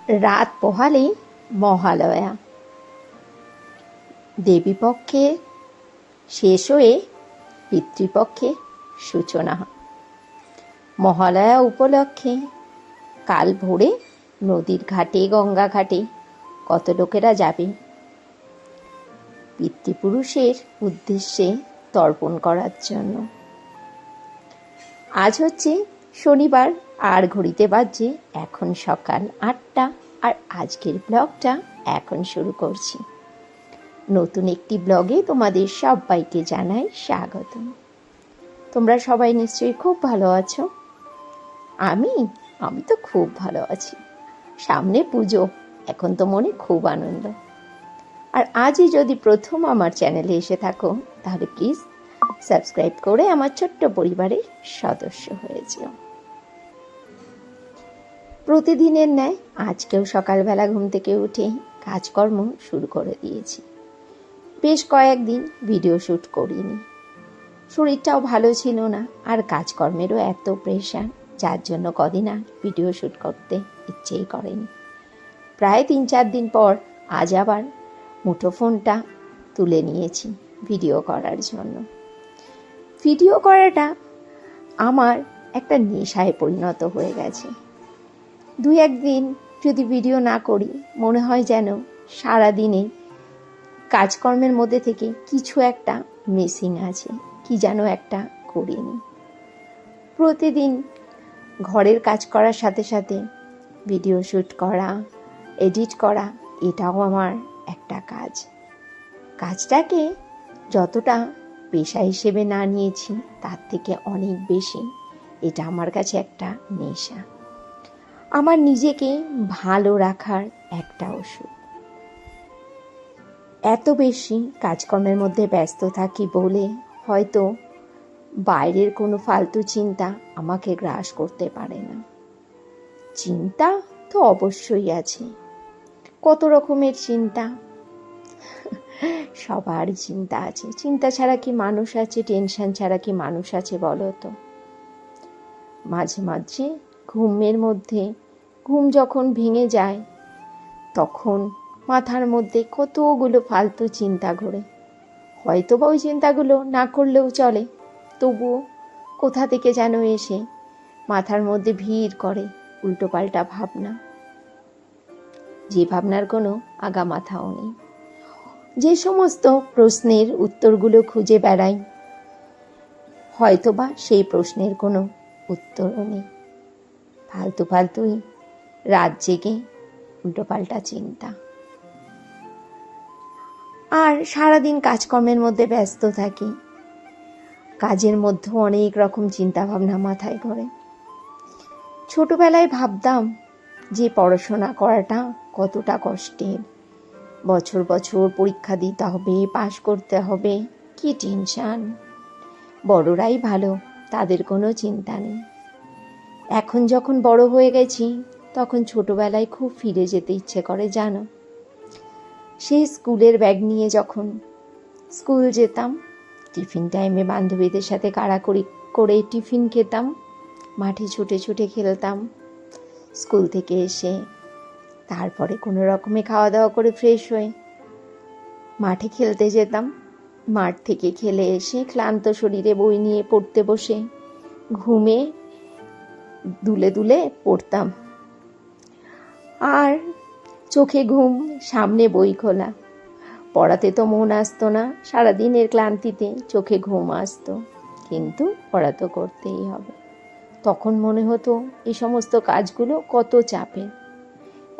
রাত পোহালেই মহালয়া। দেবীপক্ষে শেষ হয়ে পিতৃপক্ষে সূচনা হয়। মহালয়া উপলক্ষে কাল ভোরে নদীর ঘাটে, গঙ্গা ঘাটে কত লোকেরা যাবে পিতৃপুরুষের উদ্দেশ্যে তর্পণ করার জন্য। আজ হচ্ছে শনিবার, আর ঘড়িতে বাজছে এখন সকাল 8টা। আর আজকের ব্লগটা এখন শুরু করছি। নতুন একটি ব্লগে তোমাদের সবাইকে জানাই স্বাগত। তোমরা সবাই নিশ্চয়ই খুব ভালো আছো। আমি তো খুব ভালো আছি। সামনে পুজো, এখন তো মনে খুব আনন্দ। আর আজই যদি প্রথম আমার চ্যানেলে এসে থাকো তাহলে প্লিজ সাবস্ক্রাইব করে আমার ছোট্ট পরিবারের সদস্য হয়ে যেও। প্রতিদিনের ন্যায় আজকেও সকালবেলা ঘুম থেকে উঠে কাজকর্ম শুরু করে দিয়েছি। বেশ কয়েকদিন ভিডিও শ্যুট করিনি, শরীরটাও ভালো ছিল না, আর কাজকর্মেরও এত প্রেশার, যার জন্য কদিন আর ভিডিও শ্যুট করতে ইচ্ছেই করেনি। প্রায় 3-4 দিন পর আজ আবার মুঠোফোনটা তুলে নিয়েছি ভিডিও করার জন্য। ভিডিও করাটা আমার একটা নেশায় পরিণত হয়ে গেছে। 2-1 দিন যদি ভিডিও না করি মনে হয় যেন সারাদিনে কাজকর্মের মধ্যে থেকে কিছু একটা মিসিং আছে, কি যেন একটা করিনি। প্রতিদিন ঘরের কাজ করার সাথে সাথে ভিডিও শ্যুট করা, এডিট করা, এটাও আমার একটা কাজ। কাজটাকে যতটা পেশা হিসেবে না নিয়েছি তার থেকে অনেক বেশি এটা আমার কাছে একটা নেশা, আমার নিজেকে ভালো রাখার একটা ওষুধ। এত বেশি কাজকর্মের মধ্যে ব্যস্ত থাকি বলে হয়তো বাইরের কোনো ফালতু চিন্তা আমাকে গ্রাস করতে পারে না। চিন্তা তো অবশ্যই আছে, কত রকমের চিন্তা, সবার চিন্তা আছে। চিন্তা ছাড়া কি মানুষ আছে? টেনশন ছাড়া কি মানুষ আছে বলো তো? মাঝে মাঝে ঘুম যখন ভেঙে যায় তখন মাথার মধ্যে কতগুলো ফালতু চিন্তা ঘোরে। হয়তো বা ওই চিন্তাগুলো না করলেও চলে, তবুও কোথা থেকে যেন এসে মাথার মধ্যে ভিড় করে উল্টোপাল্টা ভাবনা, যে ভাবনার কোনো আগা মাথাও নেই। যে সমস্ত প্রশ্নের উত্তরগুলো খুঁজে বেড়াই হয়তোবা সেই প্রশ্নের কোনো উত্তরও নেই। ফালতুই রাত জেগে উল্টোপাল্টা চিন্তা। আর সারাদিন কাজকর্মের মধ্যে ব্যস্ত থাকি, কাজের মধ্যেও অনেক রকম চিন্তা ভাবনা মাথায় ঘোরে। ছোটবেলায় ভাবতাম যে পড়াশোনা করাটা কতটা কষ্টের, বছর বছর পরীক্ষা দিতে হবে, পাশ করতে হবে, কি টেনশন। বড়রাই ভালো, তাদের কোনো চিন্তা নেই। এখন যখন বড় হয়ে গেছি তখন ছোটবেলায় খুব ফিরে যেতে ইচ্ছে করে জানো। সেই স্কুলের ব্যাগ নিয়ে যখন স্কুল যেতাম, টিফিন টাইমে বান্ধবীদের সাথে কাড়াকড়ি করে টিফিন খেতাম, মাঠে ছুটে ছুটে খেলতাম। স্কুল থেকে এসে তারপরে কোনো রকমে খাওয়া দাওয়া করে ফ্রেশ হয়ে মাঠে খেলতে যেতাম। মাঠ থেকে খেলে এসে ক্লান্ত শরীরে বই নিয়ে পড়তে বসে ঘুমে দুলে দুলে পড়তাম, আর চোখে ঘুম, সামনে বই খোলা। পড়াতে তো মন আসতো না, সারাদিনের ক্লান্তিতে চোখে ঘুম আসতো, কিন্তু পড়া তো করতেই হবে। তখন মনে হতো এই সমস্ত কাজগুলো কত চাপের।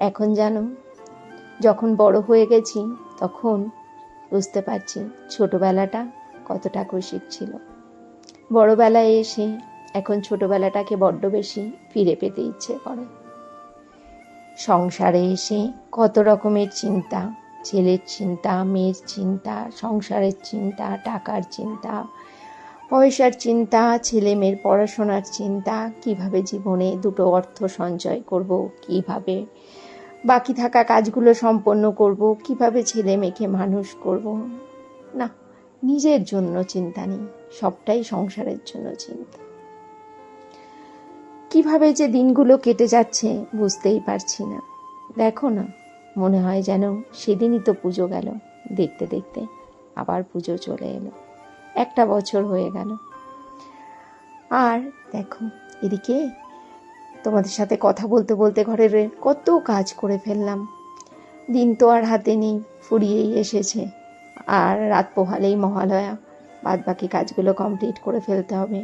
এখন জানো, যখন বড় হয়ে গেছি তখন বুঝতে পারছি ছোটবেলাটা কতটা খুশির ছিল। বড়বেলায় এসে এখন ছোটবেলাটাকে বড্ড বেশি ফিরে পেতে ইচ্ছে করে। সংসারে এসে কত রকমের চিন্তা, ছেলের চিন্তা, মেয়ের চিন্তা, সংসারের চিন্তা, টাকার চিন্তা, পয়সার চিন্তা, ছেলে মেয়ের পড়াশোনার চিন্তা, কিভাবে জীবনে দুটো অর্থ সঞ্চয় করব, কিভাবে বাকি থাকা কাজগুলো সম্পন্ন করব, কিভাবে ছেলে মেয়েকে মানুষ করব। না, নিজের জন্য চিন্তা নেই, সবটাই সংসারের জন্য চিন্তা। কিভাবে যে দিনগুলো কেটে যাচ্ছে বুঝতেই পারছি না। দেখো না, মনে হয় যেন সেদিনই তো পুজো গেল। দেখতে দেখতে আবার পুজো চলে এলো, 1 বছর হয়ে গেল। আর দেখো, এদিকে তোমাদের সাথে কথা বলতে বলতে ঘরের কত কাজ করে ফেললাম। দিন তো আর হাতে নেই, ফুরিয়েই এসেছে। আর রাত পোহালেই মহালয়া, বাদ বাকি কাজগুলো কমপ্লিট করে ফেলতে হবে।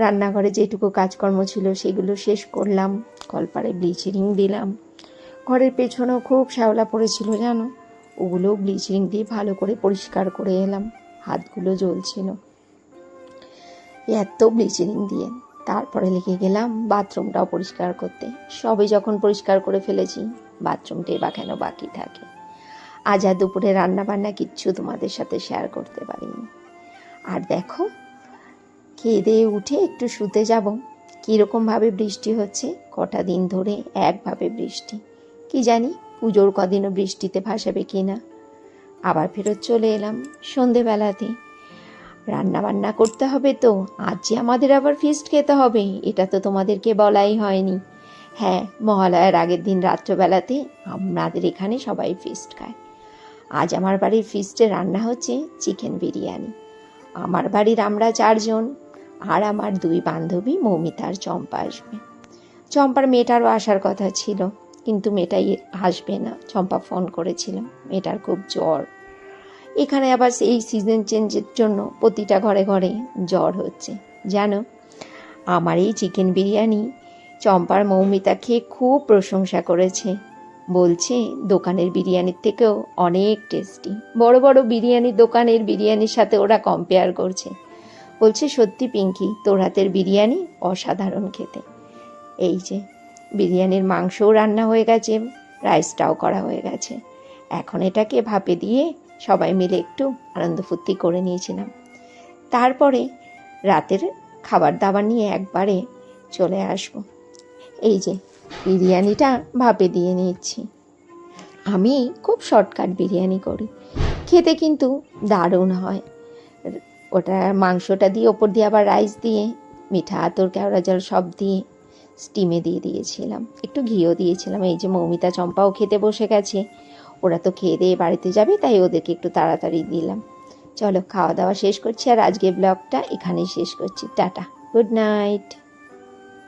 রান্নাঘরে যেটুকু কাজকর্ম ছিল সেগুলো শেষ করলাম, কলপারে ব্লিচিং দিলাম। ঘরের পেছনেও খুব শ্যাওলা পড়েছিল জানো, ওগুলো ব্লিচিং দিয়ে ভালো করে পরিষ্কার করে এলাম। হাতগুলো জ্বলছিল এত ব্লিচিং দিয়ে। তারপরে লেগে গেলাম বাথরুমটাও পরিষ্কার করতে। সবে যখন পরিষ্কার করে ফেলেছি, বাথরুমটাই বা কেন বাকি থাকে। আজ আর দুপুরে রান্না বান্না কিচ্ছু তোমাদের সাথে শেয়ার করতে পারিনি। আর দেখো, খেয়ে দিয়ে উঠে একটু শুতে যাব, কীরকমভাবে বৃষ্টি হচ্ছে। কটা দিন ধরে একভাবে বৃষ্টি, কি জানি পুজোর কদিনও বৃষ্টিতে ভাসাবে কি না। আবার ফেরত চলে এলাম সন্ধেবেলাতে। রান্না বান্না করতে হবে তো, আজ যে আমাদের আবার ফিস্ট খেতে হবে, এটা তো তোমাদেরকে বলাই হয়নি। হ্যাঁ, মহালয়ার আগের দিন রাত্রবেলাতে আমাদের এখানে সবাই ফিস্ট খায়। আজ আমার বাড়ির ফিস্টে রান্না হচ্ছে চিকেন বিরিয়ানি। আমার বাড়ির আমরা 4 জন, আর আমার 2 বান্ধবী মৌমিতা আর চম্পা আসবে। চম্পার মেয়েটারও আসার কথা ছিল, কিন্তু মেয়েটাই আসবে না। চম্পা ফোন করেছিল, মেয়েটার খুব জ্বর। এখানে আবার এই সিজন চেঞ্জের জন্য প্রতিটা ঘরে ঘরে জ্বর হচ্ছে জানো। আমার এই চিকেন বিরিয়ানি চম্পার মৌমিতা খেয়ে খুব প্রশংসা করেছে, বলছে দোকানের বিরিয়ানির থেকেও অনেক টেস্টি। বড় বড় বিরিয়ানির দোকানের বিরিয়ানির সাথে ওরা কম্পেয়ার করছে, বলছে সত্যি পিঙ্কি, তোর হাতের বিরিয়ানি অসাধারণ খেতে। এই যে বিরিয়ানির মাংসও রান্না হয়ে গেছে, রাইসটাও করা হয়ে গেছে। এখন এটাকে ভাপে দিয়ে সবাই মিলে একটু আনন্দ ফুর্তি করে নিয়েছিলাম। তারপরে রাতের খাবার দাবার নিয়ে একবারে চলে আসব। এই যে বিরিয়ানিটা ভাপে দিয়ে নিচ্ছি। আমি খুব শর্টকাট বিরিয়ানি করি, খেতে কিন্তু দারুণ হয়। ওটা মাংসটা দিয়ে ওপর দিয়ে আবার রাইস দিয়ে মিঠা আতর কেওড়া জল সব দিয়ে স্টিমে দিয়ে দিয়েছিলাম, একটু ঘিও দিয়েছিলাম। এই যে মৌমিতা চম্পাও খেতে বসে গেছে, ওরা তো খেয়ে দিয়ে বাড়িতে যাবে, তাই ওদেরকে একটু তাড়াতাড়ি দিলাম। চলো খাওয়া দাওয়া শেষ করছি, আর আজকে ব্লগটা এখানেই শেষ করছি। Tata, good night.